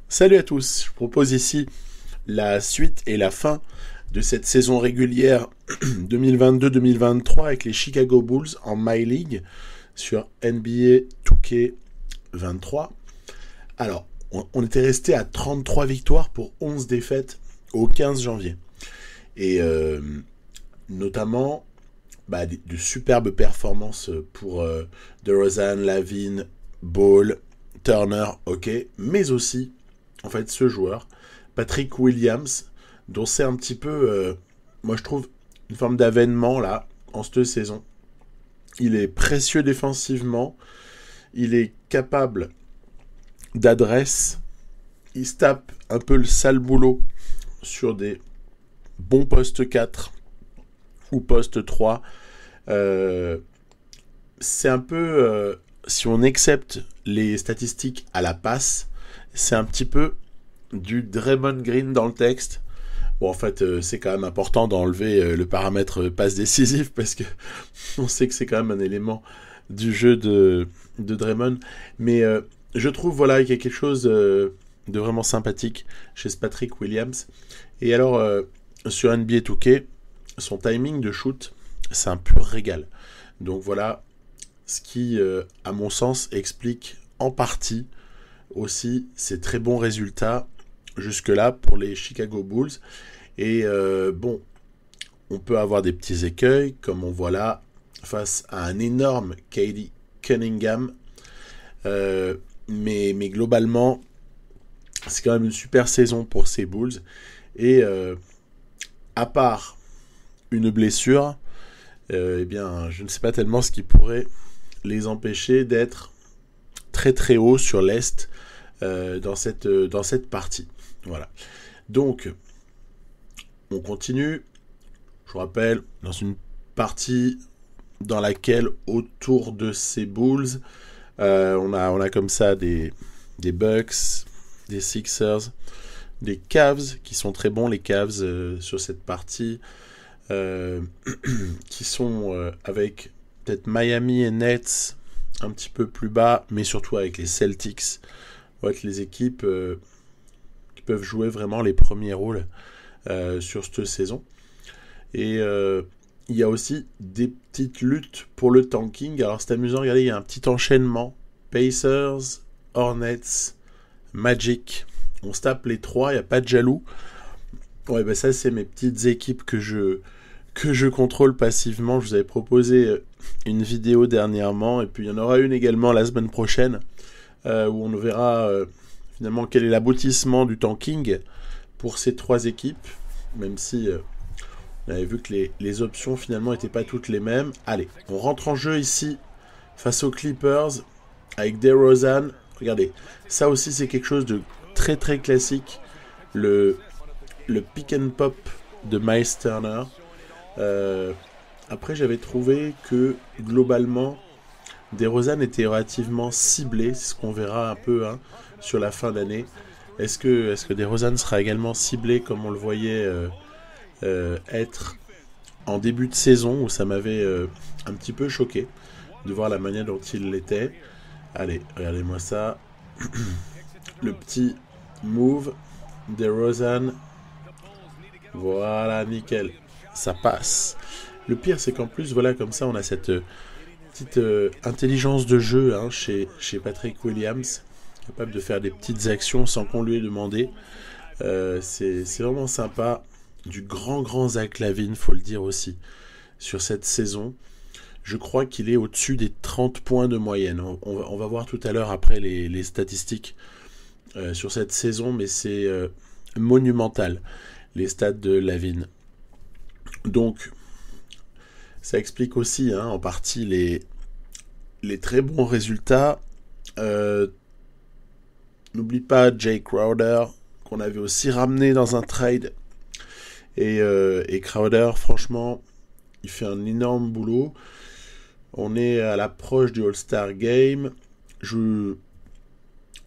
Salut à tous, je propose ici la suite et la fin de cette saison régulière 2022-2023 avec les Chicago Bulls en My League sur NBA 2K23. Alors, on était resté à 33 victoires pour 11 défaites au 15 janvier. Et notamment de superbes performances pour DeRozan, Lavine, Ball, Turner, ok, mais aussi en fait ce joueur, Patrick Williams, dont c'est un petit peu, moi je trouve, une forme d'avènement là, en cette saison. Il est précieux défensivement, il est capable d'adresse, il se tape un peu le sale boulot sur des bons postes 4 ou poste 3. C'est un peu, si on accepte les statistiques à la passe, c'est un petit peu du Draymond Green dans le texte. Bon, en fait, c'est quand même important d'enlever le paramètre passe décisif parce que on sait que c'est quand même un élément du jeu de Draymond. Mais je trouve voilà qu'il y a quelque chose de vraiment sympathique chez ce Patrick Williams. Et alors, sur NBA 2K, son timing de shoot, c'est un pur régal. Donc voilà ce qui, à mon sens, explique en partie aussi ces très bons résultats jusque-là pour les Chicago Bulls. Et bon, on peut avoir des petits écueils, comme on voit là, face à un énorme Cade Cunningham. Mais globalement, c'est quand même une super saison pour ces Bulls. Et à part une blessure, eh bien, je ne sais pas tellement ce qui pourrait les empêcher d'être très très haut sur l'Est dans cette partie. Voilà. Donc, on continue. Je vous rappelle, dans une partie dans laquelle, autour de ces Bulls, on a comme ça des Bucks, des Sixers, des Cavs, qui sont très bons, les Cavs, sur cette partie, qui sont avec peut-être Miami et Nets un petit peu plus bas, mais surtout avec les Celtics, avec les équipes qui peuvent jouer vraiment les premiers rôles sur cette saison. Et il y a aussi des petites luttes pour le tanking. Alors c'est amusant, regardez, il y a un petit enchaînement. Pacers, Hornets, Magic. On se tape les trois, il n'y a pas de jaloux. Ouais, ben ça c'est mes petites équipes que je contrôle passivement. Je vous avais proposé une vidéo dernièrement, et puis il y en aura une également la semaine prochaine, où on verra finalement quel est l'aboutissement du tanking pour ces trois équipes, même si on avait vu que les options finalement n'étaient pas toutes les mêmes. Allez, on rentre en jeu ici face aux Clippers avec DeRozan. Regardez, ça aussi c'est quelque chose de très très classique, le pick and pop de Miles Turner. Après, j'avais trouvé que globalement, DeRozan était relativement ciblé, c'est ce qu'on verra un peu sur la fin d'année. Est-ce que DeRozan sera également ciblé comme on le voyait être en début de saison, où ça m'avait un petit peu choqué de voir la manière dont il l'était. Allez, regardez-moi ça. Le petit move DeRozan. Voilà, nickel. Ça passe. Le pire, c'est qu'en plus, voilà, comme ça, on a cette petite intelligence de jeu chez Patrick Williams, capable de faire des petites actions sans qu'on lui ait demandé. C'est vraiment sympa. Du grand Zach Lavine, faut le dire aussi, sur cette saison. Je crois qu'il est au-dessus des 30 points de moyenne. On va voir tout à l'heure après les statistiques sur cette saison, mais c'est monumental, les stats de Lavine. Donc, ça explique aussi en partie les très bons résultats. N'oublie pas Jay Crowder, qu'on avait aussi ramené dans un trade. Et Crowder, franchement, il fait un énorme boulot. On est à l'approche du All-Star Game. Je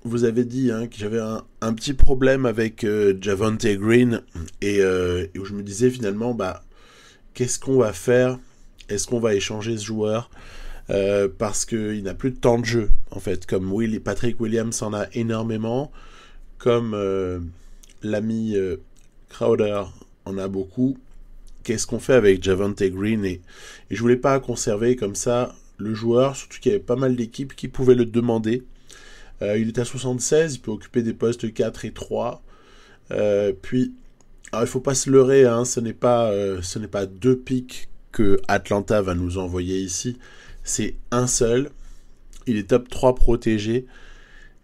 vous avais dit que j'avais un petit problème avec Javonte Green, et où je me disais finalement, qu'est-ce qu'on va faire ? Est-ce qu'on va échanger ce joueur ? Parce qu'il n'a plus de temps de jeu, en fait. Comme Patrick Williams en a énormément, comme l'ami Crowder en a beaucoup, qu'est-ce qu'on fait avec Javonte Green et je voulais pas conserver comme ça le joueur, surtout qu'il y avait pas mal d'équipes qui pouvaient le demander. Il est à 76, il peut occuper des postes 4 et 3. Puis, alors, il faut pas se leurrer, hein, ce n'est pas 2 pics que Atlanta va nous envoyer ici, c'est un seul. Il est top 3 protégé.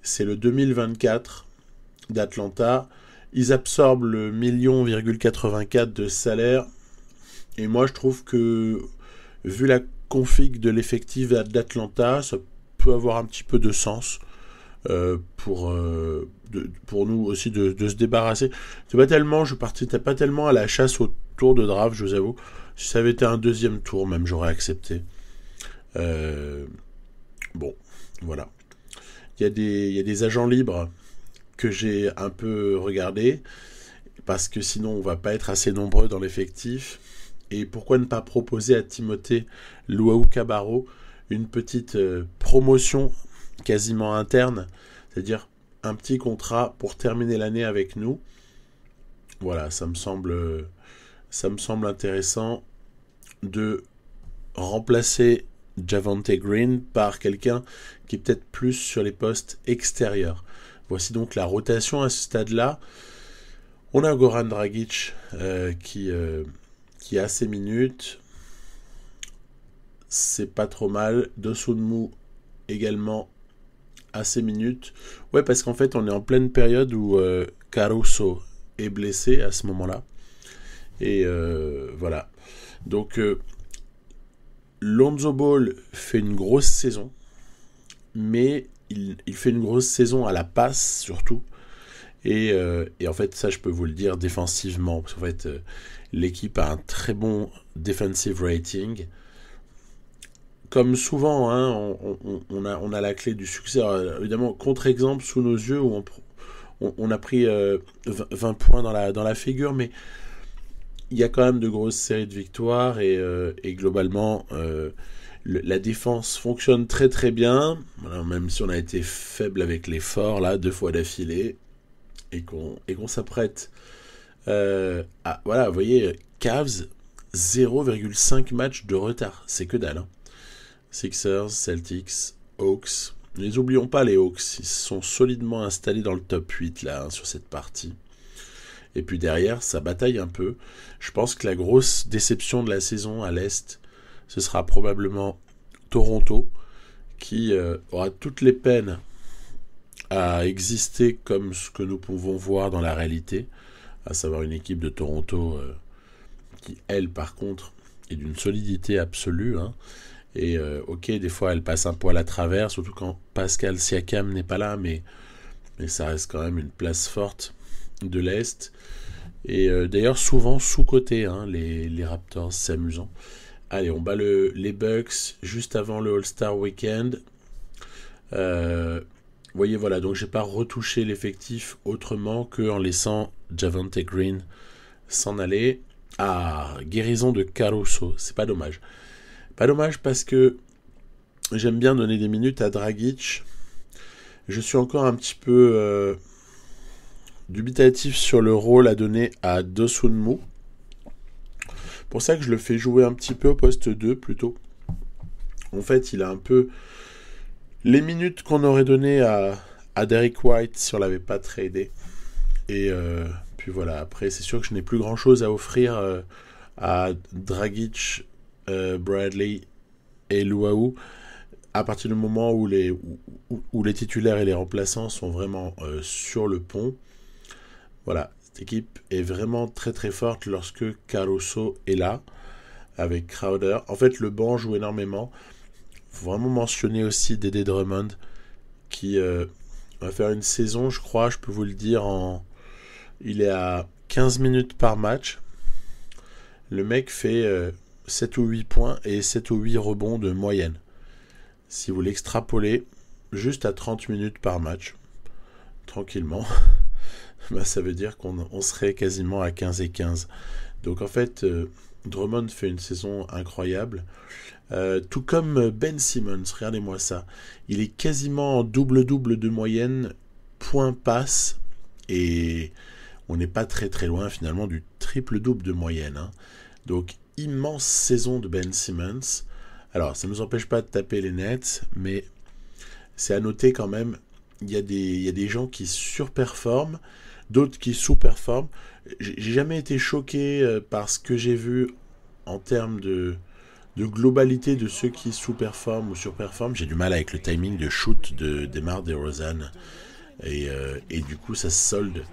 C'est le 2024 d'Atlanta. Ils absorbent le 1,84 million de salaire. Et moi, je trouve que, vu la config de l'effectif d'Atlanta, ça peut avoir un petit peu de sens pour nous aussi de se débarrasser. Je partais pas tellement à la chasse au tour de draft, je vous avoue. Si ça avait été un deuxième tour, même, j'aurais accepté. Bon, voilà. Il y a des agents libres que j'ai un peu regardés, parce que sinon on va pas être assez nombreux dans l'effectif. Et pourquoi ne pas proposer à Timothée Luwawu-Cabarrot une petite promotion quasiment interne, c'est-à-dire un petit contrat pour terminer l'année avec nous. Voilà, ça me semble intéressant de remplacer Javonte Green par quelqu'un qui est peut-être plus sur les postes extérieurs. Voici donc la rotation à ce stade-là. On a Goran Dragic qui a ses minutes. C'est pas trop mal. Dosunmu également à ses minutes. Ouais, parce qu'en fait, on est en pleine période où Caruso est blessé à ce moment-là. Et voilà. Donc, Lonzo Ball fait une grosse saison, mais il fait une grosse saison à la passe surtout. Et en fait, ça, je peux vous le dire défensivement, parce qu'en fait, l'équipe a un très bon defensive rating. Comme souvent, hein, on a la clé du succès. Alors, évidemment, contre-exemple sous nos yeux, où on a pris 20 points dans la figure, mais il y a quand même de grosses séries de victoires, et globalement, la défense fonctionne très très bien. Voilà, même si on a été faible avec l'effort, là, 2 fois d'affilée, et qu'on s'apprête voilà, vous voyez, Cavs, 0,5 matchs de retard. C'est que dalle, hein. Sixers, Celtics, Hawks. Ne les oublions pas, les Hawks. Ils sont solidement installés dans le top 8 là, hein, sur cette partie. Et puis derrière, ça bataille un peu. Je pense que la grosse déception de la saison à l'Est, ce sera probablement Toronto, qui aura toutes les peines à exister comme ce que nous pouvons voir dans la réalité, à savoir une équipe de Toronto qui, elle, par contre, est d'une solidité absolue, hein. Et ok, des fois elle passe un poil à travers, surtout quand Pascal Siakam n'est pas là, mais ça reste quand même une place forte de l'Est. Et d'ailleurs souvent sous-coté, hein, les Raptors, c'est amusant. Allez, on bat les Bucks juste avant le All-Star Weekend. Vous voyez, voilà, donc j'ai pas retouché l'effectif autrement qu'en laissant Javonte Green s'en aller. Ah, guérison de Caruso, c'est pas dommage. Pas dommage parce que j'aime bien donner des minutes à Dragic. Je suis encore un petit peu dubitatif sur le rôle à donner à Dosunmu. Pour ça que je le fais jouer un petit peu au poste 2 plutôt. En fait, il a un peu les minutes qu'on aurait données à Derrick White si on l'avait pas tradé. Et puis voilà, après c'est sûr que je n'ai plus grand chose à offrir à Dragic, Bradley et Luwawu à partir du moment où les titulaires et les remplaçants sont vraiment sur le pont. Voilà, cette équipe est vraiment très très forte lorsque Caruso est là avec Crowder. En fait, le banc joue énormément. Il faut vraiment mentionner aussi Dédé Drummond qui va faire une saison, je crois, je peux vous le dire, il est à 15 minutes par match. Le mec fait 7 ou 8 points et 7 ou 8 rebonds de moyenne. Si vous l'extrapolez juste à 30 minutes par match, tranquillement, bah, ça veut dire qu'on serait quasiment à 15 et 15. Donc en fait, Drummond fait une saison incroyable. Tout comme Ben Simmons, regardez-moi ça. Il est quasiment en double-double de moyenne, point passe. Et on n'est pas très très loin finalement du triple-double de moyenne. Hein. Donc, immense saison de Ben Simmons. Alors, ça ne nous empêche pas de taper les Nets, mais c'est à noter quand même, il y a des gens qui surperforment, d'autres qui sous-performent. J'ai jamais été choqué par ce que j'ai vu en termes de globalité de ceux qui sous-performent ou surperforment. J'ai du mal avec le timing de shoot de DeMar DeRozan. Et du coup, ça se solde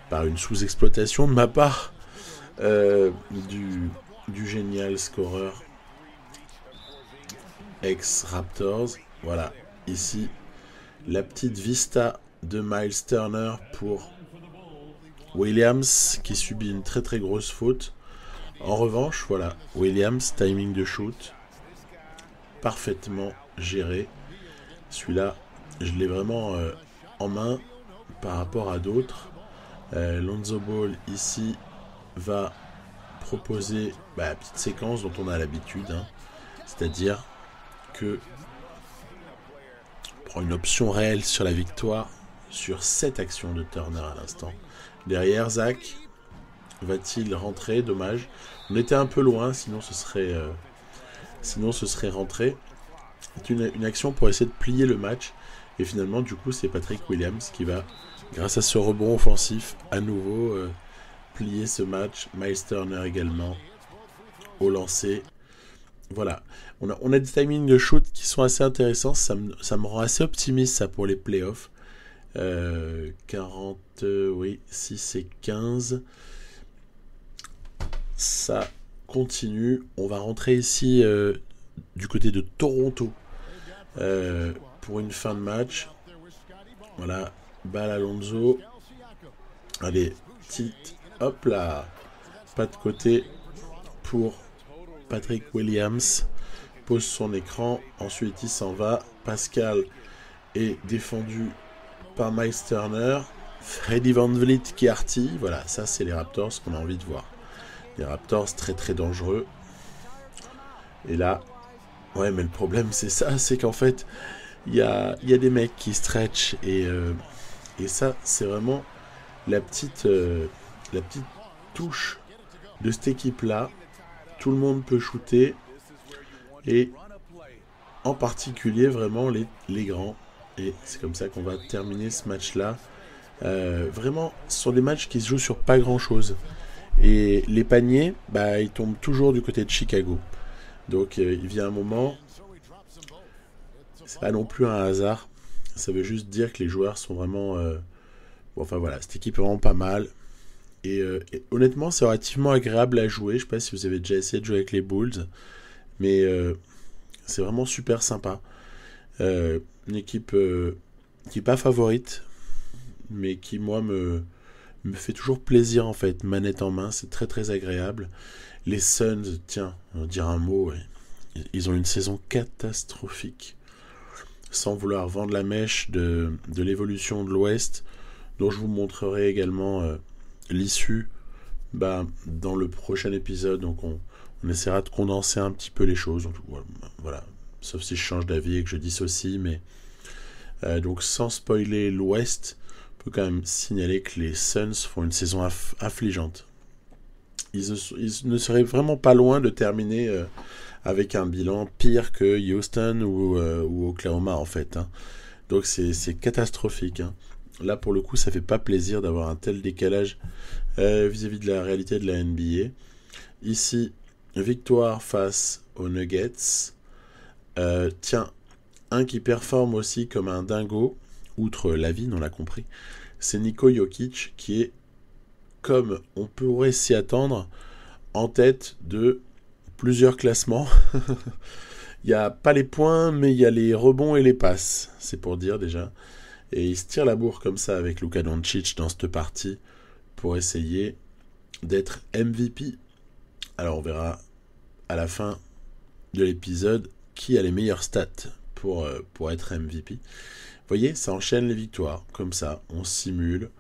par une sous-exploitation de ma part du génial scoreur ex-Raptors. Voilà, ici, la petite vista de Miles Turner pour Williams qui subit une très très grosse faute. En revanche, voilà, Williams, timing de shoot, parfaitement géré. Celui-là, je l'ai vraiment en main par rapport à d'autres. Lonzo Ball, ici, va proposer la petite séquence dont on a l'habitude. Hein. C'est-à-dire que on prend une option réelle sur la victoire sur cette action de Turner à l'instant. Derrière, Zach va-t-il rentrer? Dommage. On était un peu loin, sinon ce serait rentré. C'est une action pour essayer de plier le match. Et finalement, du coup, c'est Patrick Williams qui va, grâce à ce rebond offensif, à nouveau plier ce match. Miles Turner également au lancer. Voilà. On a des timings de shoot qui sont assez intéressants. Ça me rend assez optimiste, ça, pour les playoffs. 40, 6 et 15. Ça continue. On va rentrer ici du côté de Toronto pour une fin de match. Voilà, balle à Lonzo. Allez, petite, hop là, pas de côté pour Patrick Williams. Pose son écran, ensuite il s'en va. Pascal est défendu par Miles Turner. Freddy VanVleet qui artille. Voilà, ça c'est les Raptors qu'on a envie de voir. Les Raptors très très dangereux. Et là, ouais, mais le problème c'est ça, c'est qu'en fait, il y a des mecs qui stretch et ça c'est vraiment la petite touche de cette équipe là. Tout le monde peut shooter et en particulier vraiment les grands. Et c'est comme ça qu'on va terminer ce match là. Vraiment, ce sont des matchs qui se jouent sur pas grand chose. Et les paniers, ils tombent toujours du côté de Chicago. Donc il vient un moment, c'est pas non plus un hasard. Ça veut juste dire que les joueurs sont vraiment... enfin voilà, cette équipe est vraiment pas mal. Et honnêtement, c'est relativement agréable à jouer. Je sais pas si vous avez déjà essayé de jouer avec les Bulls. Mais c'est vraiment super sympa. Une équipe qui n'est pas favorite, mais qui, moi, me fait toujours plaisir, en fait. Manette en main, c'est très, très agréable. Les Suns, tiens, on va dire un mot. Ouais. Ils ont une saison catastrophique. Sans vouloir vendre la mèche de l'évolution de l'Ouest, dont je vous montrerai également l'issue dans le prochain épisode. Donc on essaiera de condenser un petit peu les choses. Voilà. Sauf si je change d'avis et que je dissocie. Mais donc sans spoiler l'Ouest, on peut quand même signaler que les Suns font une saison affligeante. Ils ne seraient vraiment pas loin de terminer avec un bilan pire que Houston ou Oklahoma en fait. Hein. Donc c'est catastrophique. Hein. Là pour le coup ça fait pas plaisir d'avoir un tel décalage vis-à-vis de la réalité de la NBA. Ici, victoire face aux Nuggets. Tiens, un qui performe aussi comme un dingo, outre Lavine, on l'a compris, c'est Niko Jokic qui est, comme on pourrait s'y attendre, en tête de plusieurs classements. Il n'y a pas les points, mais il y a les rebonds et les passes, c'est pour dire déjà. Et il se tire la bourre comme ça avec Luka Doncic dans cette partie pour essayer d'être MVP. Alors on verra à la fin de l'épisode qui a les meilleures stats pour être MVP. Vous voyez, ça enchaîne les victoires, comme ça, on simule.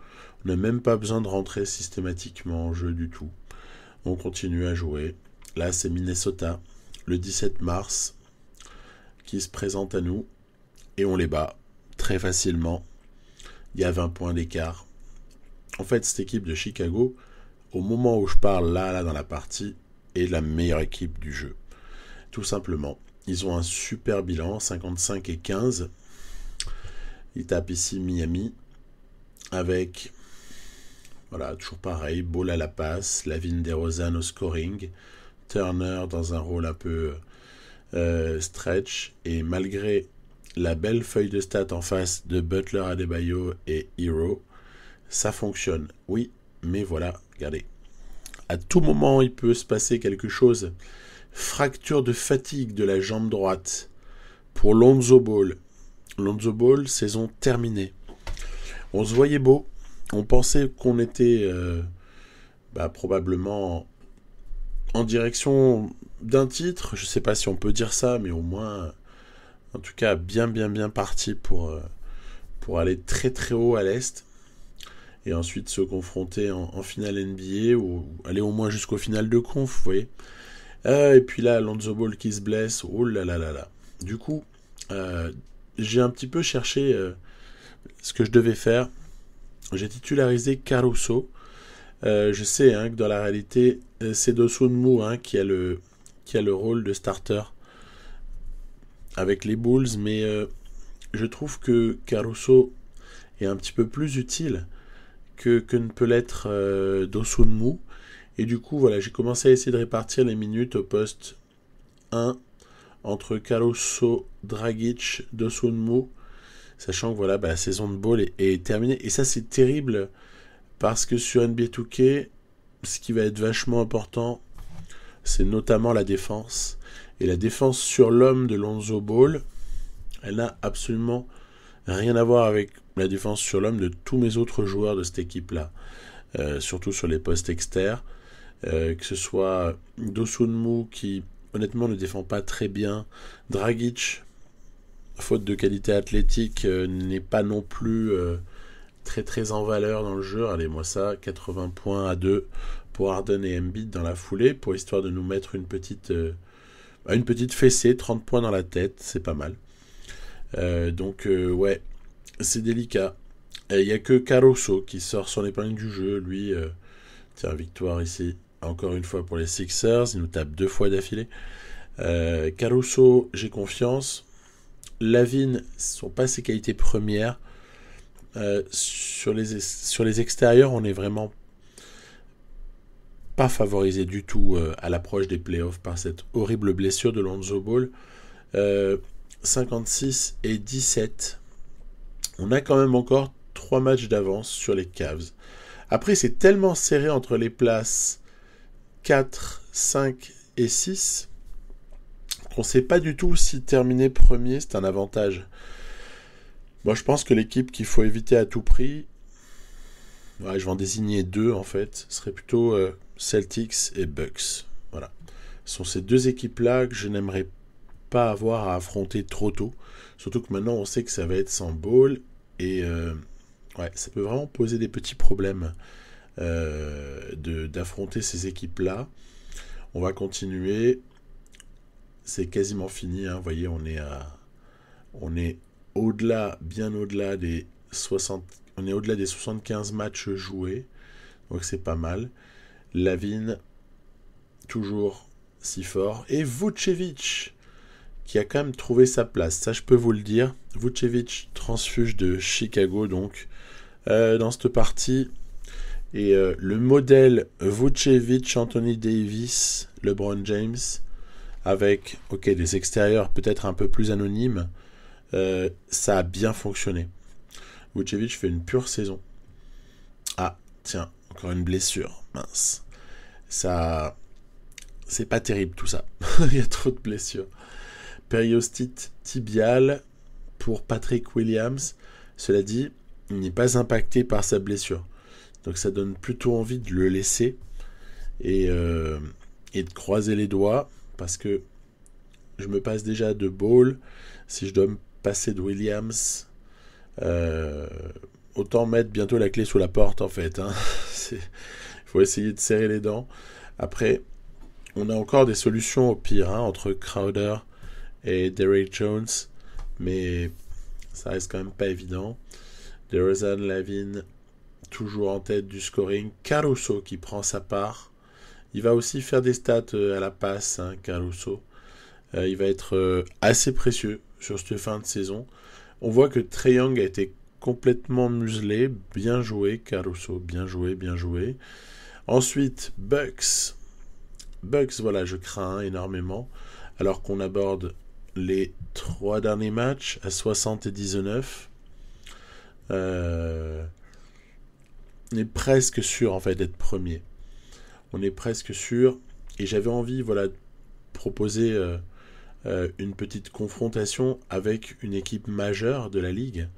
On n'a même pas besoin de rentrer systématiquement en jeu du tout. On continue à jouer. Là, c'est Minnesota, le 17 mars, qui se présente à nous. Et on les bat très facilement. Il y a 20 points d'écart. En fait, cette équipe de Chicago, au moment où je parle là dans la partie, est la meilleure équipe du jeu. Tout simplement. Ils ont un super bilan, 55-15. Ils tapent ici Miami avec, voilà, toujours pareil, Ball à la passe, Lavine DeRozan au scoring, Turner dans un rôle un peu stretch, et malgré la belle feuille de stats en face de Butler, Adebayo et Hero, ça fonctionne. Oui, mais voilà, regardez. À tout moment, il peut se passer quelque chose. Fracture de fatigue de la jambe droite pour Lonzo Ball. Lonzo Ball, saison terminée. On se voyait beau. On pensait qu'on était probablement en direction d'un titre. Je ne sais pas si on peut dire ça, mais au moins, en tout cas, bien parti pour aller très très haut à l'Est. Et ensuite se confronter en finale NBA ou aller au moins jusqu'au final de conf, vous voyez. Et puis là, Lonzo Ball qui se blesse, oh là là là là. Du coup, j'ai un petit peu cherché ce que je devais faire. J'ai titularisé Caruso. Je sais que dans la réalité, c'est Dosunmu qui a le rôle de starter avec les Bulls, mais je trouve que Caruso est un petit peu plus utile que ne peut l'être Dosunmu. Et du coup, voilà, j'ai commencé à essayer de répartir les minutes au poste 1 entre Caruso, Dragic, Dosunmu, sachant que voilà, la saison de Ball est terminée. Et ça, c'est terrible parce que sur NBA 2K, ce qui va être vachement important, c'est notamment la défense. Et la défense sur l'homme de Lonzo Ball, elle n'a absolument rien à voir avec la défense sur l'homme de tous mes autres joueurs de cette équipe-là. Surtout sur les postes externes. Que ce soit Dosunmu qui honnêtement ne défend pas très bien, Dragic, faute de qualité athlétique, n'est pas non plus très très en valeur dans le jeu. Allez, moi ça, 80 points à 2 pour Harden et Embiid dans la foulée, pour histoire de nous mettre une petite fessée, 30 points dans la tête, c'est pas mal. Donc ouais, c'est délicat. Il n'y a que Caruso qui sort son épingle du jeu, lui, tiens, victoire ici. Encore une fois pour les Sixers, ils nous tapent 2 fois d'affilée. Caruso, j'ai confiance. Lavine, ce ne sont pas ses qualités premières. Sur les extérieurs, on n'est vraiment pas favorisé du tout à l'approche des playoffs par cette horrible blessure de Lonzo Ball. 56 et 17. On a quand même encore 3 matchs d'avance sur les Cavs. Après, c'est tellement serré entre les places 4, 5 et 6 qu'on ne sait pas du tout si terminer premier, c'est un avantage. Moi, je pense que l'équipe qu'il faut éviter à tout prix, je vais en désigner 2 en fait, ce serait plutôt Celtics et Bucks. Voilà. Ce sont ces 2 équipes-là que je n'aimerais pas avoir à affronter trop tôt. Surtout que maintenant, on sait que ça va être sans Ball et ça peut vraiment poser des petits problèmes d'affronter ces équipes-là. On va continuer. C'est quasiment fini. Vous voyez, on est au-delà, bien au-delà des 60. On est au-delà des 75 matchs joués. Donc c'est pas mal. Lavine, toujours si fort. Et Vucevic, qui a quand même trouvé sa place. Ça, je peux vous le dire. Vucevic, transfuge de Chicago, donc, dans cette partie. Et le modèle Vucevic, Anthony Davis, LeBron James, avec des extérieurs peut-être un peu plus anonymes, ça a bien fonctionné. Vucevic fait une pure saison. Ah, tiens, encore une blessure. Mince. Ça, c'est pas terrible tout ça. Il y a trop de blessures. Périostite tibiale pour Patrick Williams. Cela dit, il n'est pas impacté par sa blessure. Donc ça donne plutôt envie de le laisser et de croiser les doigts parce que je me passe déjà de Ball. Si je dois me passer de Williams, autant mettre bientôt la clé sous la porte en fait. Il faut essayer de serrer les dents. Après, on a encore des solutions au pire entre Crowder et Derrick Jones, mais ça reste quand même pas évident. DeRozan, Lavine, toujours en tête du scoring. Caruso qui prend sa part. Il va aussi faire des stats à la passe, hein, Caruso. Il va être assez précieux sur cette fin de saison. On voit que Trae Young a été complètement muselé. Bien joué, Caruso. Bien joué, bien joué. Ensuite, Bucks. Bucks, voilà, je crains énormément. Alors qu'on aborde les 3 derniers matchs à 60 et 19. On est presque sûr, en fait, d'être premier. On est presque sûr. Et j'avais envie, voilà, de proposer une petite confrontation avec une équipe majeure de la ligue.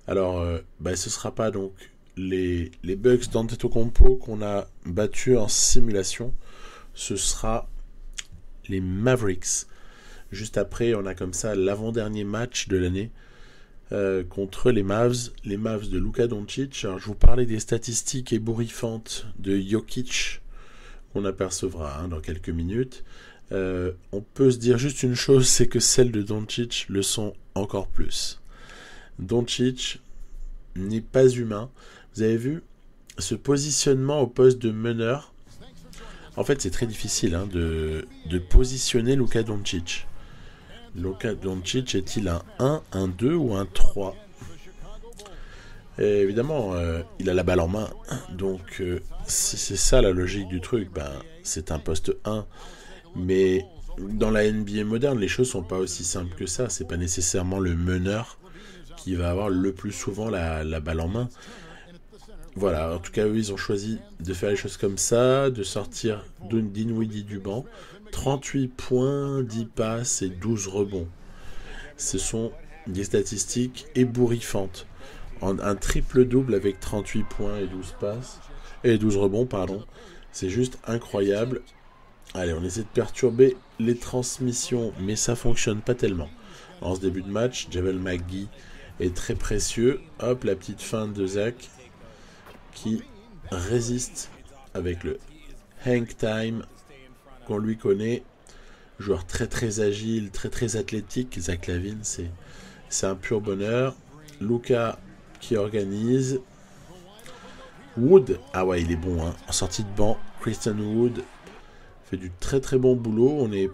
Alors, ce sera pas donc les Bucks d'Antetokounmpo qu'on a battus en simulation. Ce sera les Mavericks. Juste après, on a comme ça l'avant-dernier match de l'année contre les Mavs de Luka Doncic. Alors, je vous parlais des statistiques ébouriffantes de Jokic qu'on apercevra dans quelques minutes. On peut se dire juste une chose, c'est que celles de Doncic le sont encore plus. Doncic n'est pas humain. Vous avez vu ce positionnement au poste de meneur. En fait, c'est très difficile de positionner Luka Doncic. Luka Doncic est-il un 1, un 2 ou un 3 ? Et évidemment, il a la balle en main. Donc, si c'est ça la logique du truc, c'est un poste 1. Mais dans la NBA moderne, les choses sont pas aussi simples que ça. C'est pas nécessairement le meneur qui va avoir le plus souvent la balle en main. Voilà, en tout cas, eux, ils ont choisi de faire les choses comme ça, de sortir Dinwiddie du banc. 38 points, 10 passes et 12 rebonds. Ce sont des statistiques ébouriffantes. Un triple-double avec 38 points et 12 passes. Et 12 rebonds, pardon. C'est juste incroyable. Allez, on essaie de perturber les transmissions, mais ça fonctionne pas tellement. En ce début de match, Javel McGee est très précieux. Hop, la petite feinte de Zach qui résiste avec le hang time qu'on lui connaît. Joueur très très agile, très très athlétique. Zach LaVine, c'est un pur bonheur. Luka qui organise. Wood, ah ouais, il est bon, en sortie de banc. Christian Wood fait du très très bon boulot. On n'est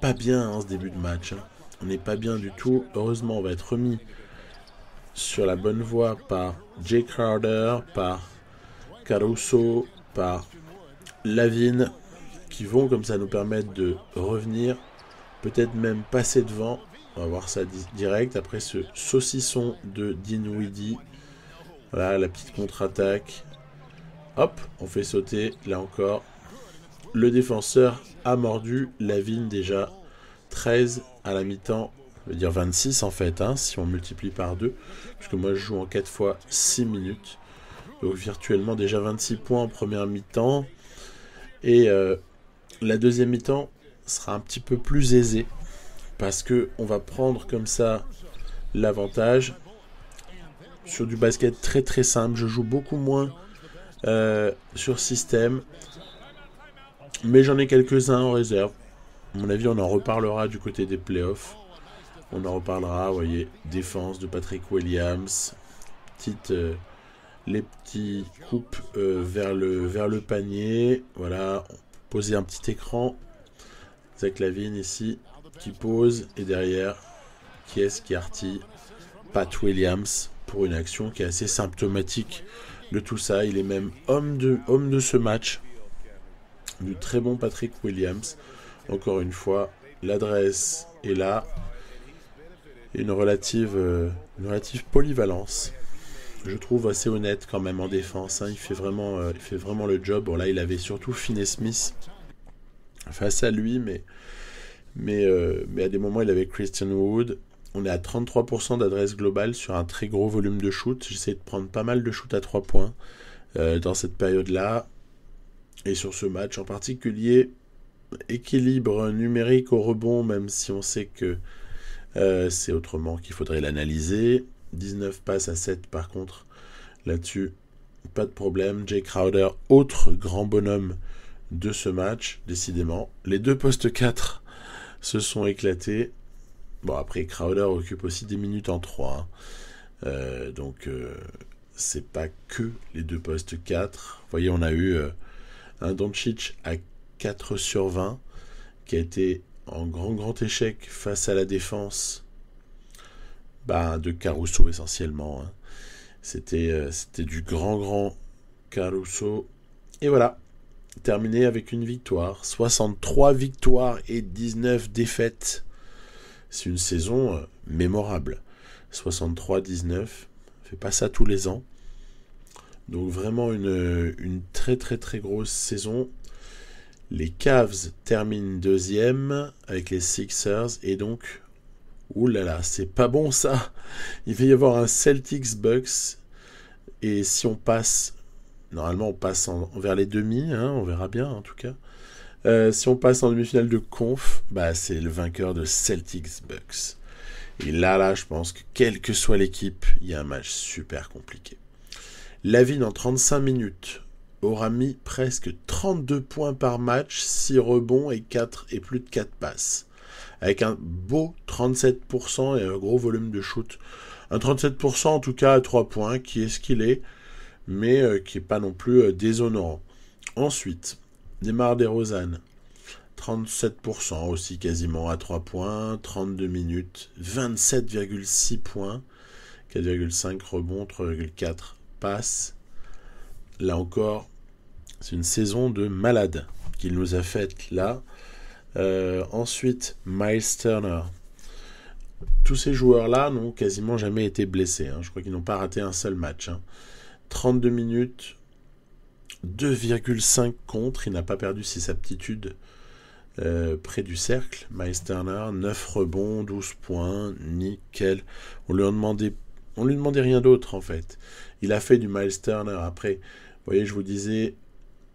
pas bien en ce début de match. On n'est pas bien du tout. Heureusement, on va être remis sur la bonne voie par Jay Crowder, par Caruso, par LaVine, qui vont comme ça nous permettre de revenir, peut-être même passer devant. On va voir ça direct après ce saucisson de Dinwiddie. Voilà la petite contre-attaque. Hop, on fait sauter là encore. Le défenseur a mordu. LaVine déjà 13 à la mi-temps. Ça veut dire 26 en fait, si on multiplie par 2. Puisque moi je joue en 4 fois 6 minutes. Donc virtuellement déjà 26 points en première mi-temps. Et la deuxième mi-temps sera un petit peu plus aisée. Parce qu'on va prendre comme ça l'avantage. Sur du basket très très simple. Je joue beaucoup moins sur système. Mais j'en ai quelques-uns en réserve. À mon avis, on en reparlera du côté des playoffs. On en reparlera, vous voyez, défense de Patrick Williams, les petits coupes vers le panier. Voilà, poser un petit écran. Zach LaVine ici, qui pose, et derrière, qui est-ce qui artille ? Pat Williams, pour une action qui est assez symptomatique de tout ça. Il est même homme de ce match. Du très bon Patrick Williams. Encore une fois, l'adresse est là. Et une relative polyvalence. Je trouve assez honnête quand même en défense. Il fait vraiment le job. Bon là, il avait surtout Finney-Smith face à lui, mais à des moments, il avait Christian Wood. On est à 33% d'adresse globale sur un très gros volume de shoot. J'essaie de prendre pas mal de shoot à 3 points dans cette période-là. Et sur ce match en particulier, équilibre numérique au rebond, même si on sait que c'est autrement qu'il faudrait l'analyser. 19 passes à 7 par contre. Là-dessus, pas de problème. Jay Crowder, autre grand bonhomme de ce match, décidément. Les deux postes 4 se sont éclatés. Bon, après, Crowder occupe aussi des minutes en 3. Donc, c'est pas que les deux postes 4. Vous voyez, on a eu un Doncic à 4 sur 20 qui a été en grand échec face à la défense de Caruso essentiellement. Hein. C'était du grand Caruso. Et voilà, terminé avec une victoire. 63 victoires et 19 défaites. C'est une saison mémorable. 63-19, on fait pas ça tous les ans. Donc vraiment une très grosse saison. Les Cavs terminent deuxième avec les Sixers et donc, oulala, c'est pas bon ça. Il va y avoir un Celtics-Bucks et si on passe, normalement on passe vers les demi, hein, on verra bien en tout cas. Si on passe en demi-finale de conf, c'est le vainqueur de Celtics-Bucks. Et là, je pense que quelle que soit l'équipe, il y a un match super compliqué. Lavine en 35 minutes aura mis presque 32 points par match, 6 rebonds et plus de 4 passes. Avec un beau 37% et un gros volume de shoot. Un 37% en tout cas à 3 points, qui est ce qu'il est, mais qui n'est pas non plus déshonorant. Ensuite, DeMar DeRozan, 37% aussi quasiment à 3 points, 32 minutes, 27,6 points, 4,5 rebonds, 3,4 passes. Là encore, c'est une saison de malade qu'il nous a faite là. Ensuite, Miles Turner. Tous ces joueurs-là n'ont quasiment jamais été blessés. Hein. Je crois qu'ils n'ont pas raté un seul match. Hein. 32 minutes, 2,5 contre. Il n'a pas perdu ses aptitudes près du cercle. Miles Turner, 9 rebonds, 12 points, nickel. On lui demandait rien d'autre en fait. Il a fait du Miles Turner. Après, vous voyez, je vous disais,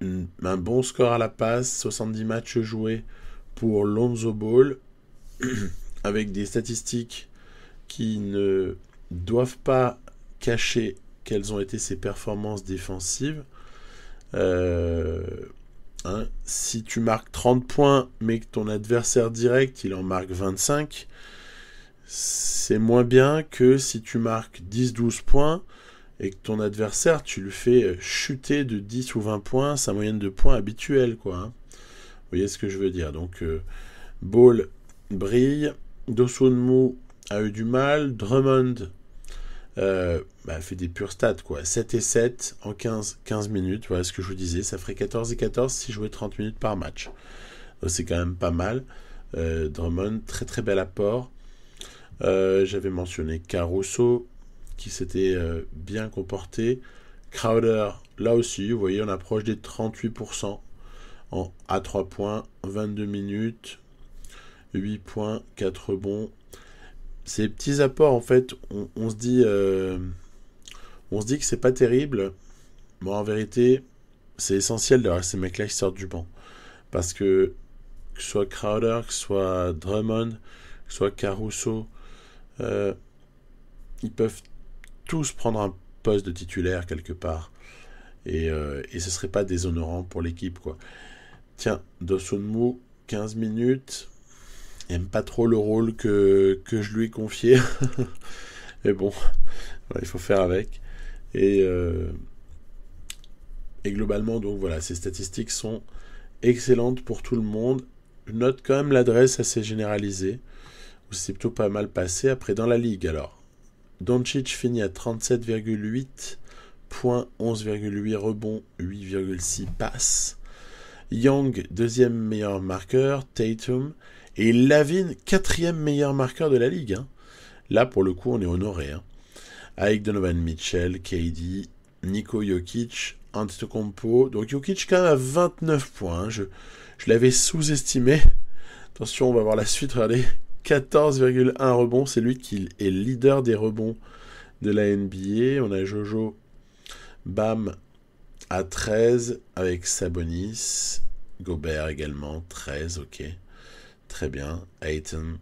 un bon score à la passe, 70 matchs joués pour Lonzo Ball, avec des statistiques qui ne doivent pas cacher quelles ont été ses performances défensives. Si tu marques 30 points, mais que ton adversaire direct, il en marque 25, c'est moins bien que si tu marques 10-12 points et que ton adversaire, tu lui fais chuter de 10 ou 20 points sa moyenne de points habituelle, quoi. Hein. Vous voyez ce que je veux dire. Donc, Ball brille, Dosunmu a eu du mal, Drummond fait des purs stats, quoi. 7 et 7 en 15 minutes, voilà ce que je vous disais, ça ferait 14 et 14 si jouait 30 minutes par match. Donc, c'est quand même pas mal. Drummond, très bel apport. J'avais mentionné Caruso, qui s'était bien comporté. Crowder, là aussi, vous voyez, on approche des 38% à 3 points, 22 minutes, 8 points, 4 rebonds. Ces petits apports, en fait, on se dit que c'est pas terrible. Bon, en vérité, c'est essentiel d'avoir ces mecs-là qui sortent du banc. Parce que ce soit Crowder, que ce soit Drummond, que ce soit Caruso, ils peuvent tous prendre un poste de titulaire quelque part. Et ce serait pas déshonorant pour l'équipe, quoi. Tiens, Dosunmu, 15 minutes. Il n'aime pas trop le rôle que je lui ai confié. Mais bon, il faut faire avec. Et globalement, donc voilà, ces statistiques sont excellentes pour tout le monde. Je note quand même l'adresse assez généralisée. C'est plutôt pas mal passé. Après, dans la ligue, alors, Doncic finit à 37,8 points, 11,8 rebonds, 8,6 passes. Young, deuxième meilleur marqueur. Tatum et Lavine, quatrième meilleur marqueur de la ligue. Hein. Là, pour le coup, on est honoré. Hein. Avec Donovan Mitchell, KD, Niko Jokic, Antetokounmpo. Donc Jokic quand même à 29 points. Hein. Je l'avais sous-estimé. Attention, on va voir la suite. Regardez, 14,1 rebonds. C'est lui qui est leader des rebonds de la NBA. On a Jojo Bam à 13 avec Sabonis. Gobert également, 13, ok. Très bien. Ayton.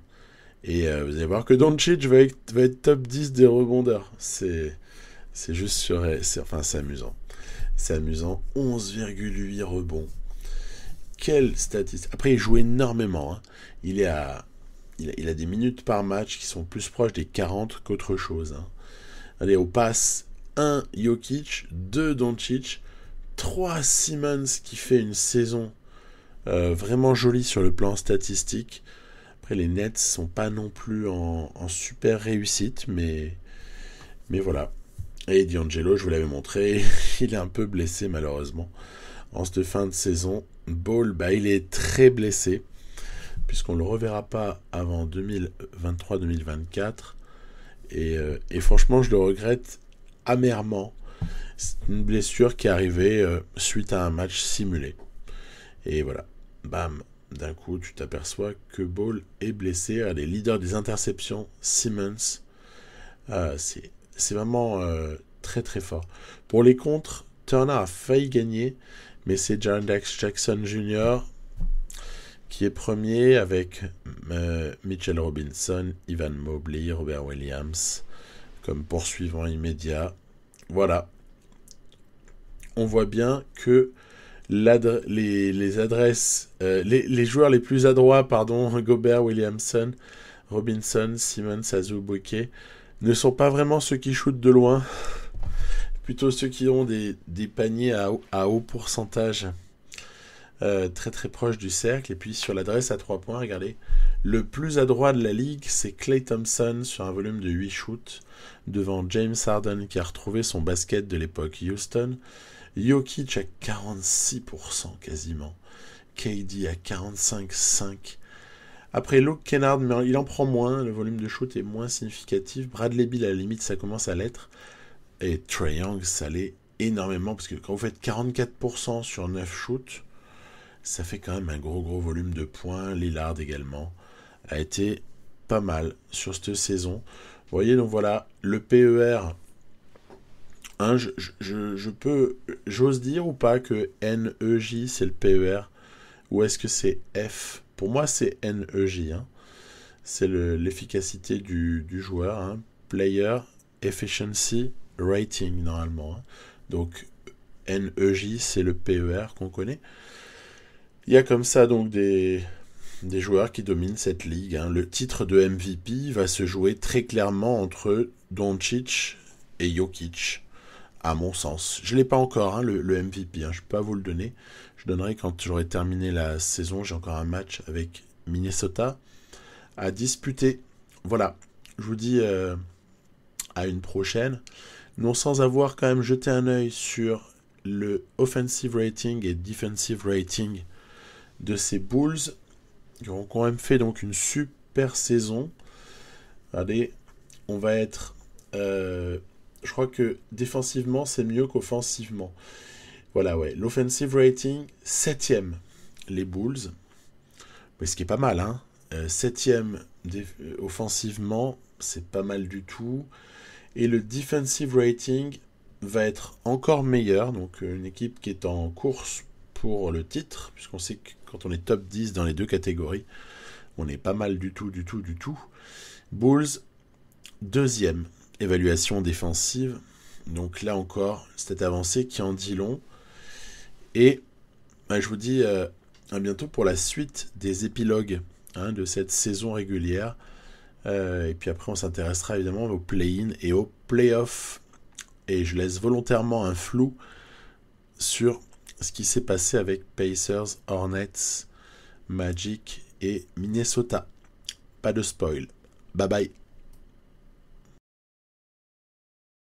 Et vous allez voir que Doncic va être top 10 des rebondeurs. C'est juste c'est amusant. C'est amusant. 11,8 rebonds. Quelle statistique. Après, il joue énormément. Hein. Il a des minutes par match qui sont plus proches des 40 qu'autre chose. Hein. Allez, aux passes, 1 Jokic, 2 Doncic, 3 Simmons qui fait une saison vraiment jolie sur le plan statistique. Après, les Nets sont pas non plus en super réussite, mais voilà. Et D'Angelo, je vous l'avais montré, il est un peu blessé malheureusement. En cette fin de saison, Ball, il est très blessé, puisqu'on ne le reverra pas avant 2023-2024. Et franchement, je le regrette amèrement. C'est une blessure qui est arrivée suite à un match simulé. Et voilà, bam, d'un coup, tu t'aperçois que Ball est blessé. Les leaders des interceptions, Simmons, c'est vraiment très très fort. Pour les contres, Turner a failli gagner, mais c'est Jaren Jackson Jr. qui est premier avec Mitchell Robinson, Evan Mobley, Robert Williams comme poursuivant immédiat. Voilà. On voit bien que les adresses, les joueurs les plus adroits, Gobert, Williamson, Robinson, Simmons, Azubuike, ne sont pas vraiment ceux qui shootent de loin, plutôt ceux qui ont des paniers à haut pourcentage, très très proche du cercle. Et puis sur l'adresse à 3 points, regardez, le plus adroit de la ligue, c'est Klay Thompson sur un volume de 8 shoots, devant James Harden qui a retrouvé son basket de l'époque Houston, Jokic à 46% quasiment, KD à 45,5%. Après Luke Kennard, mais il en prend moins, le volume de shoot est moins significatif. Bradley Beal, à la limite, ça commence à l'être. Et Trae Young, ça l'est énormément, parce que quand vous faites 44% sur 9 shoots, ça fait quand même un gros volume de points. Lillard également a été pas mal sur cette saison. Vous voyez, donc voilà, le PER, hein, j'ose dire ou pas que NEJ c'est le PER, ou est-ce que c'est F? Pour moi, c'est NEJ. Hein. C'est l'efficacité du joueur. Hein. Player Efficiency Rating, normalement. Hein. Donc, NEJ, c'est le PER qu'on connaît. Il y a comme ça donc des joueurs qui dominent cette ligue. Hein. Le titre de MVP va se jouer très clairement entre Doncic et Jokic, à mon sens. Je ne l'ai pas encore, hein, le MVP. Hein. Je ne peux pas vous le donner. Je donnerai quand j'aurai terminé la saison. J'ai encore un match avec Minnesota à disputer. Voilà. Je vous dis à une prochaine. Non sans avoir quand même jeté un œil sur le offensive rating et defensive rating de ces Bulls, qui ont quand même fait donc une super saison. Regardez, on va être... je crois que défensivement, c'est mieux qu'offensivement. Voilà, ouais. L'offensive rating, 7e, les Bulls. Mais ce qui est pas mal, hein. 7e offensivement, c'est pas mal du tout. Et le defensive rating va être encore meilleur. Donc, une équipe qui est en course pour le titre, puisqu'on sait que quand on est top 10 dans les deux catégories, on est pas mal du tout. Bulls, 2e évaluation défensive. Donc là encore, cette avancée qui en dit long. Et je vous dis à bientôt pour la suite des épilogues de cette saison régulière. Et puis après, on s'intéressera évidemment au play-in et au play-off. Et je laisse volontairement un flou sur ce qui s'est passé avec Pacers, Hornets, Magic et Minnesota. Pas de spoil. Bye bye.